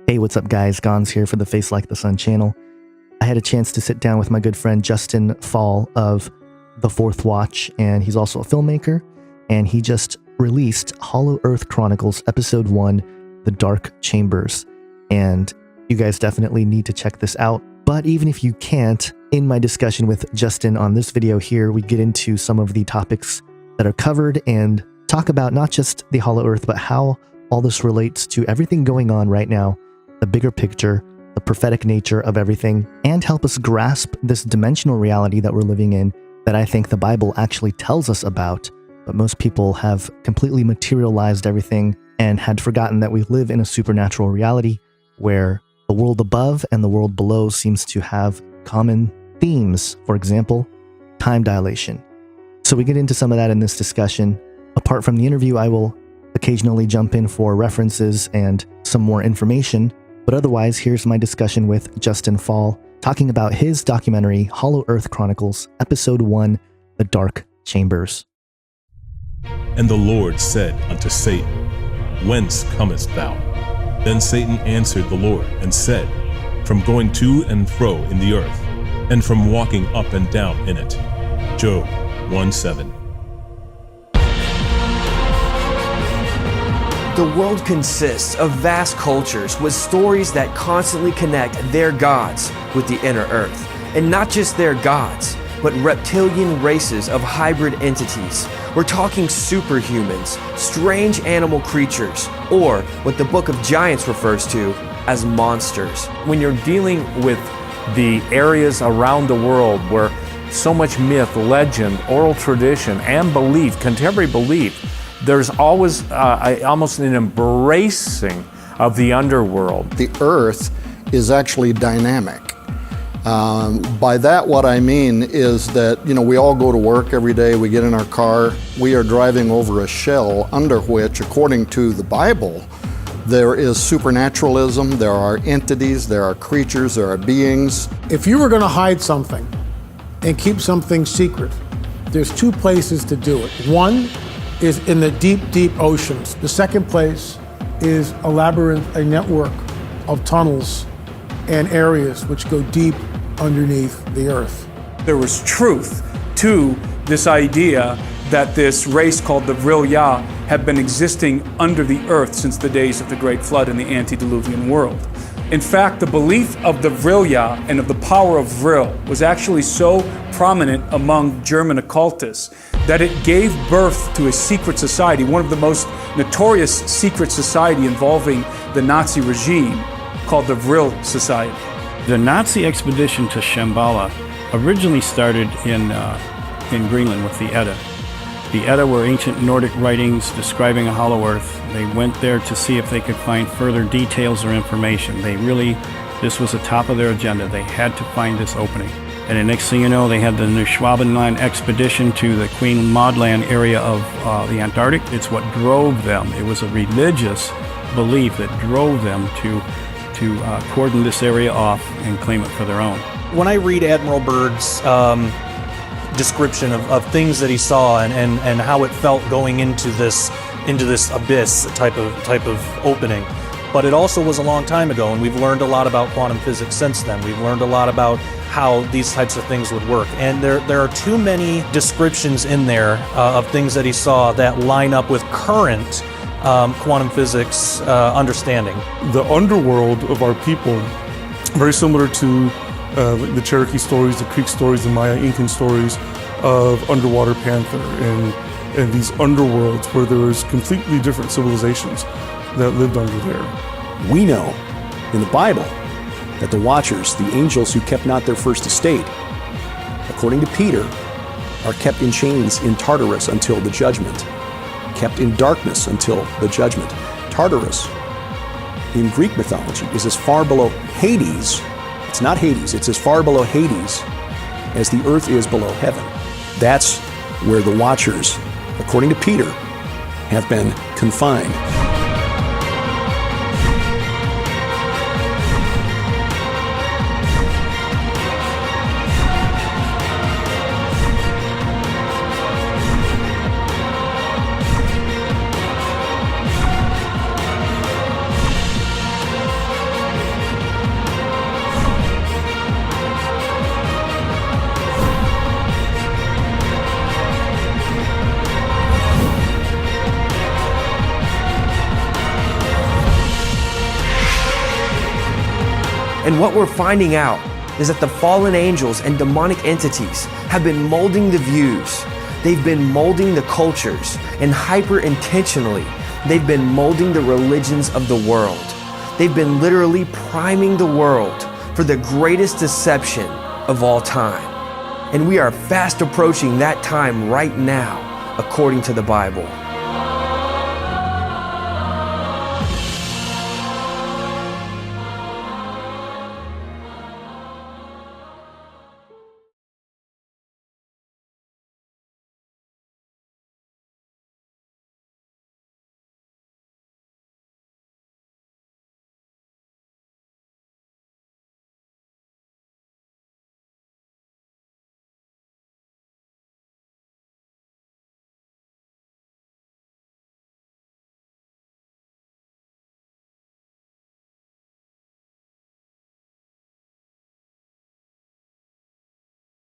Hey, what's up guys? Gons here for the Face Like the Sun channel. I had a chance to sit down with my good friend Justin Fall of The Fourth Watch, and he's also a filmmaker, and he just released Hollow Earth Chronicles Episode 1, The Dark Chambers. And you guys definitely need to check this out. But even if you can't, in my discussion with Justin on this video here, we get into some of the topics that are covered and talk about not just the Hollow Earth, but how all this relates to everything going on right now, the bigger picture, the prophetic nature of everything, and help us grasp this dimensional reality that we're living in that I think the Bible actually tells us about, but most people have completely materialized everything and had forgotten that we live in a supernatural reality where the world above and the world below seems to have common themes. For example, time dilation. So we get into some of that in this discussion. Apart from the interview, I will occasionally jump in for references and some more information. But otherwise, here's my discussion with Justin Fall, talking about his documentary, Hollow Earth Chronicles, Episode 1, The Dark Chambers. And the Lord said unto Satan, Whence comest thou? Then Satan answered the Lord and said, From going to and fro in the earth, and from walking up and down in it. Job 1:7. The world consists of vast cultures with stories that constantly connect their gods with the inner earth. And not just their gods, but reptilian races of hybrid entities. We're talking superhumans, strange animal creatures, or what the Book of Giants refers to as monsters. When you're dealing with the areas around the world where so much myth, legend, oral tradition, and belief, contemporary belief, there's always almost an embracing of the underworld. The earth is actually dynamic. By that, what I mean is that, we all go to work every day, we get in our car, we are driving over a shell under which, according to the Bible, there is supernaturalism, there are entities, there are creatures, there are beings. If you were going to hide something and keep something secret, there's two places to do it. One is in the deep, deep oceans. The second place is a labyrinth, a network of tunnels and areas which go deep underneath the earth. There was truth to this idea that this race called the Vril-Ya had been existing under the earth since the days of the Great Flood in the antediluvian world. In fact, the belief of the Vril-Ya and of the power of Vril was actually so prominent among German occultists that it gave birth to a secret society, one of the most notorious secret society involving the Nazi regime, called the Vril Society. The Nazi expedition to Shambhala originally started in Greenland with the Edda. The Edda were ancient Nordic writings describing a hollow earth. They went there to see if they could find further details or information. This was the top of their agenda. They had to find this opening. And the next thing you know, they had the Neuschwabenland expedition to the Queen Maud Land area of the Antarctic. It's what drove them. It was a religious belief that drove them to cordon this area off and claim it for their own. When I read Admiral Byrd's description of things that he saw and how it felt going into this abyss type of opening, but it also was a long time ago, and we've learned a lot about quantum physics since then. We've learned a lot about how these types of things would work, and there are too many descriptions in there of things that he saw that line up with current quantum physics understanding. The underworld of our people, very similar to the Cherokee stories, the Creek stories, the Maya Incan stories of underwater panther and these underworlds where there was completely different civilizations that lived under there. We know in the Bible that the Watchers, the angels who kept not their first estate, according to Peter, are kept in chains in Tartarus until the judgment, kept in darkness until the judgment. Tartarus, in Greek mythology, is as far below Hades. It's not Hades, it's as far below Hades as the earth is below heaven. That's where the Watchers, according to Peter, have been confined. And what we're finding out is that the fallen angels and demonic entities have been molding the views. They've been molding the cultures, and hyper-intentionally, they've been molding the religions of the world. They've been literally priming the world for the greatest deception of all time. And we are fast approaching that time right now, according to the Bible.